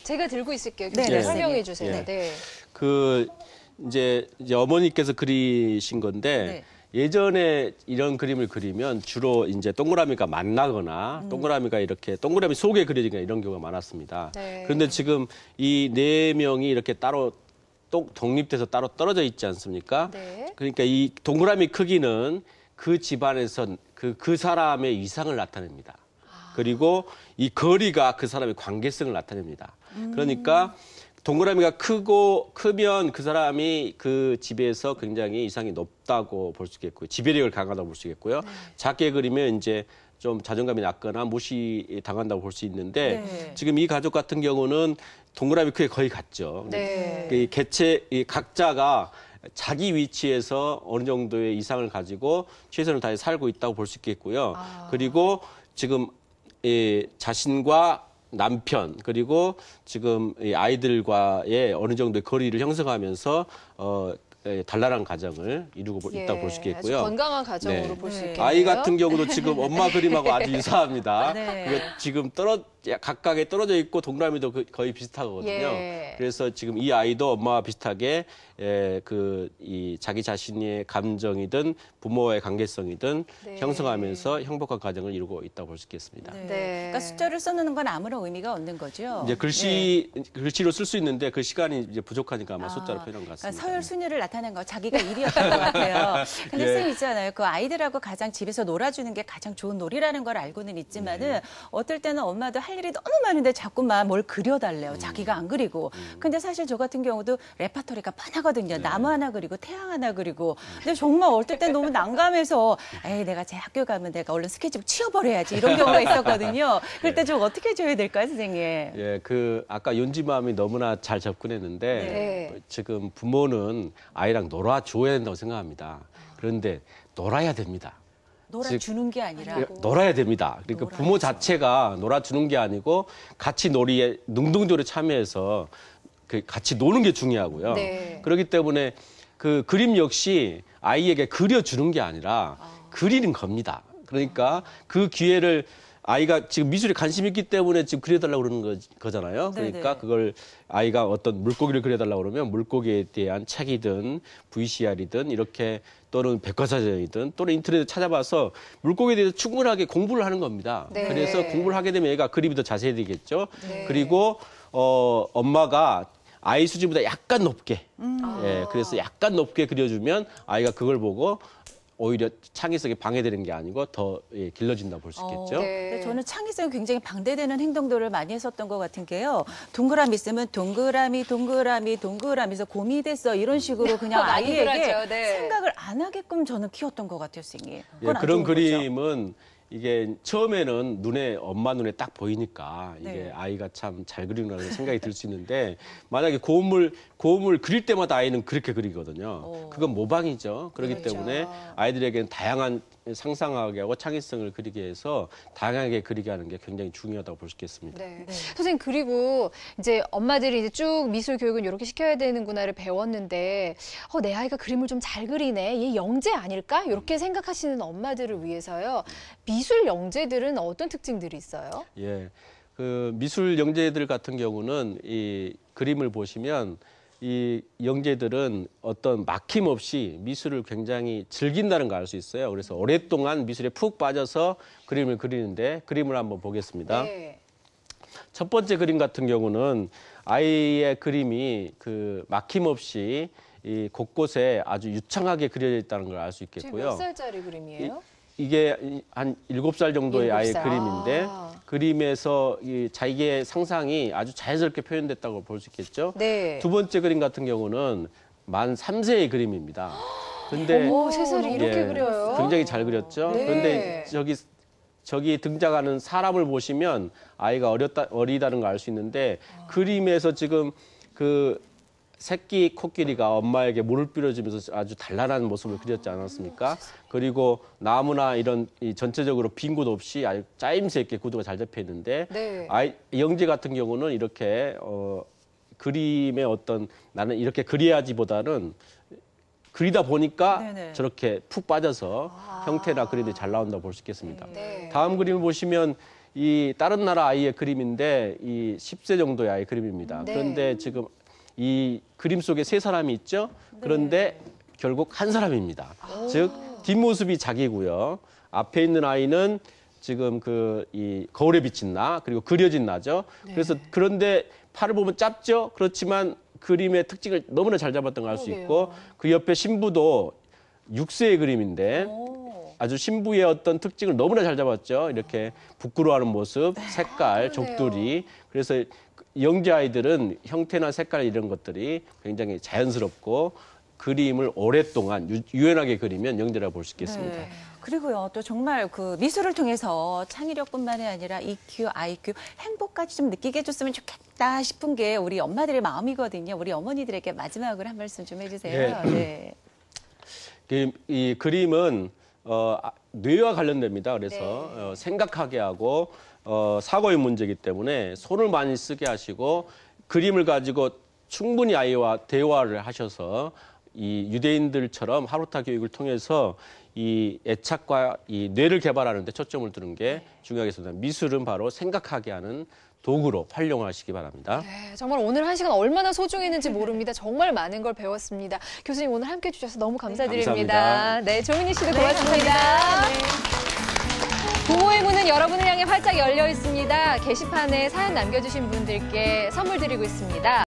제가 들고 있을게요. 네, 교수님 네, 설명해 네. 주세요. 네. 네. 그 이제 어머니께서 그리신 건데 예전에 이런 그림을 그리면 주로 이제 동그라미가 만나거나 동그라미가 이렇게 동그라미 속에 그려지거나 이런 경우가 많았습니다. 네. 그런데 지금 이 네 명이 이렇게 따로 독립돼서 따로 떨어져 있지 않습니까? 네. 그러니까 이 동그라미 크기는 그 집안에서 그 사람의 위상을 나타냅니다. 그리고 이 거리가 그 사람의 관계성을 나타냅니다. 그러니까 동그라미가 크면 그 사람이 그 집에서 굉장히 위상이 높다고 볼 수 있겠고요. 지배력을 강하다고 볼 수 있겠고요. 작게 그리면 이제 좀 자존감이 낮거나 무시당한다고 볼 수 있는데 지금 이 가족 같은 경우는 동그라미 크기에 거의 같죠. 네. 이 각자가 자기 위치에서 어느 정도의 이상을 가지고 최선을 다해 살고 있다고 볼 수 있겠고요. 그리고 지금 자신과 남편 그리고 지금 이 아이들과의 어느 정도의 거리를 형성하면서 단란한 가정을 이루고 있다고 볼 수 있겠고요. 아주 건강한 가정으로 네. 볼 수 있겠네요. 아이 같은 경우도 지금 엄마 그림하고 아주 유사합니다. 네. 이게 지금 각각에 떨어져 있고 동그라미도 거의 비슷하거든요. 예. 그래서 지금 이 아이도 엄마와 비슷하게 이 자기 자신의 감정이든 부모와의 관계성이든 네. 형성하면서 행복한 가정을 이루고 있다고 볼 수 있겠습니다. 네. 네. 그러니까 숫자를 써놓는 건 아무런 의미가 없는 거죠. 이제 글씨로 쓸 수 있는데 그 시간이 이제 부족하니까 아마 숫자로 표현한 것 그러니까 같습니다. 서열 순위를 나타낸 거 자기가 1위였던 것 같아요. 근데 쌤 있잖아요. 그 아이들하고 가장 집에서 놀아주는 게 가장 좋은 놀이라는 걸 알고는 있지만은 어떨 때는 엄마도 할 일이 너무 많은데 자꾸만 뭘 그려달래요. 자기가 안 그리고. 근데 사실 저 같은 경우도 레파토리가 뻔하거든요. 나무 하나 그리고 태양 하나 그리고. 근데 정말 어떨 땐 너무 난감해서 에이 내가 제 학교 가면 내가 얼른 스케치북 치워버려야지 이런 경우가 있었거든요. 그럴 때 좀 어떻게 해줘야 될까요, 선생님? 예, 아까 윤지맘이 너무나 잘 접근했는데 지금 부모는 아이랑 놀아줘야 된다고 생각합니다. 그런데 놀아야 됩니다. 놀아주는 게 아니라. 놀아야 됩니다. 그러니까 부모 자체가 놀아주는 게 아니고 같이 놀이에 능동적으로 참여해서 같이 노는 게 중요하고요. 네. 그렇기 때문에 그 그림 역시 아이에게 그려주는 게 아니라 그리는 겁니다. 그러니까 그 기회를 아이가 지금 미술에 관심 있기 때문에 지금 그려달라고 그러는 거잖아요. 그러니까 그걸 아이가 어떤 물고기를 그려달라고 그러면 물고기에 대한 책이든 VCR이든 이렇게 또는 백과사전이든 또는 인터넷에 찾아봐서 물고기에 대해서 충분하게 공부를 하는 겁니다. 네. 그래서 공부를 하게 되면 얘가 그림이 더 자세해지겠죠. 그리고 엄마가 아이 수준보다 약간 높게 그래서 약간 높게 그려주면 아이가 그걸 보고 오히려 창의성이 방해되는 게 아니고 더 길러진다고 볼 수 있겠죠. 근데 저는 창의성이 굉장히 방대되는 행동들을 많이 했었던 것 같은 게요. 동그라미 있으면 동그라미 해서 곰이 됐어 이런 식으로 그냥 아이에게 그러죠. 네. 생각을 안 하게끔 저는 키웠던 것 같아요, 선생님. 그건 안 그런 좋은 거죠? 그림은 이게 처음에는 엄마 눈에 딱 보이니까 이게 아이가 참 잘 그리는다는 생각이 들 수 있는데 만약에 고음을 그릴 때마다 아이는 그렇게 그리거든요. 그건 모방이죠. 그렇기 때문에 아이들에게는 다양한 상상하게 하고 창의성을 그리게 해서 다양하게 그리게 하는 게 굉장히 중요하다고 볼 수 있겠습니다. 네. 선생님 그리고 이제 엄마들이 이제 쭉 미술 교육은 이렇게 시켜야 되는구나를 배웠는데 내 아이가 그림을 좀 잘 그리네. 얘 영재 아닐까? 이렇게 생각하시는 엄마들을 위해서요. 미술 영재들은 어떤 특징들이 있어요? 예. 그 미술 영재들 같은 경우는 이 그림을 보시면 이 영재들은 어떤 막힘없이 미술을 굉장히 즐긴다는 걸 알 수 있어요. 그래서 오랫동안 미술에 푹 빠져서 그림을 그리는데 그림을 한번 보겠습니다. 네. 첫 번째 그림 같은 경우는 아이의 그림이 막힘없이 이 곳곳에 아주 유창하게 그려져 있다는 걸 알 수 지금 있겠고요. 몇 살짜리 그림이에요? 이게 한 7살 정도의 7살. 아이의 그림인데 그림에서 자기의 상상이 아주 자연스럽게 표현됐다고 볼 수 있겠죠. 네. 두 번째 그림 같은 경우는 만 3세의 그림입니다. 근데 오, 3살이 이렇게 그려요? 굉장히 잘 그렸죠. 네. 그런데 저기 등장하는 사람을 보시면 아이가 어리다는 걸 알 수 있는데 그림에서 지금 새끼 코끼리가 엄마에게 물을 뿌려주면서 아주 단란한 모습을 그렸지 않았습니까? 그리고 나무나 이런 전체적으로 빈 곳 없이 아주 짜임새 있게 구도가 잘 잡혀 있는데 영재 같은 경우는 이렇게 그림의 나는 이렇게 그려야지보다는 그리다 보니까 저렇게 푹 빠져서 형태나 그림이 잘 나온다고 볼 수 있겠습니다. 네. 다음 그림을 보시면 이 다른 나라 아이의 그림인데 이 10세 정도의 아이 그림입니다. 네. 그런데 지금 이 그림 속에 3사람이 있죠. 그런데 결국 한 사람입니다. 즉 뒷모습이 자기고요. 앞에 있는 아이는 지금 이 거울에 비친 나 그리고 그려진 나죠. 그래서 그런데 팔을 보면 짧죠. 그렇지만 그림의 특징을 너무나 잘 잡았던 걸 알 수 있고 그 옆에 신부도 6세의 그림인데 아주 신부의 어떤 특징을 너무나 잘 잡았죠. 이렇게 부끄러워하는 모습, 색깔, 족두리. 그래서 영재 아이들은 형태나 색깔 이런 것들이 굉장히 자연스럽고 그림을 오랫동안 유연하게 그리면 영재라고 볼 수 있겠습니다. 네. 그리고요, 또 정말 그 미술을 통해서 창의력뿐만이 아니라 EQ, IQ, 행복까지 좀 느끼게 해줬으면 좋겠다 싶은 게 우리 엄마들의 마음이거든요. 우리 어머니들에게 마지막으로 한 말씀 좀 해주세요. 네. 이 그림은 뇌와 관련됩니다. 그래서 생각하게 하고 사고의 문제이기 때문에 손을 많이 쓰게 하시고 그림을 가지고 충분히 아이와 대화를 하셔서 이 유대인들처럼 하루타 교육을 통해서 이 애착과 이 뇌를 개발하는 데 초점을 두는 게 중요하겠습니다. 미술은 바로 생각하게 하는 도구로 활용하시기 바랍니다. 네, 정말 오늘 1시간 얼마나 소중했는지 모릅니다. 정말 많은 걸 배웠습니다. 교수님 오늘 함께 해주셔서 너무 감사드립니다. 감사합니다. 네, 조민희 씨도 고맙습니다. 부모의 문은 여러분을 향해 활짝 열려 있습니다. 게시판에 사연 남겨주신 분들께 선물 드리고 있습니다.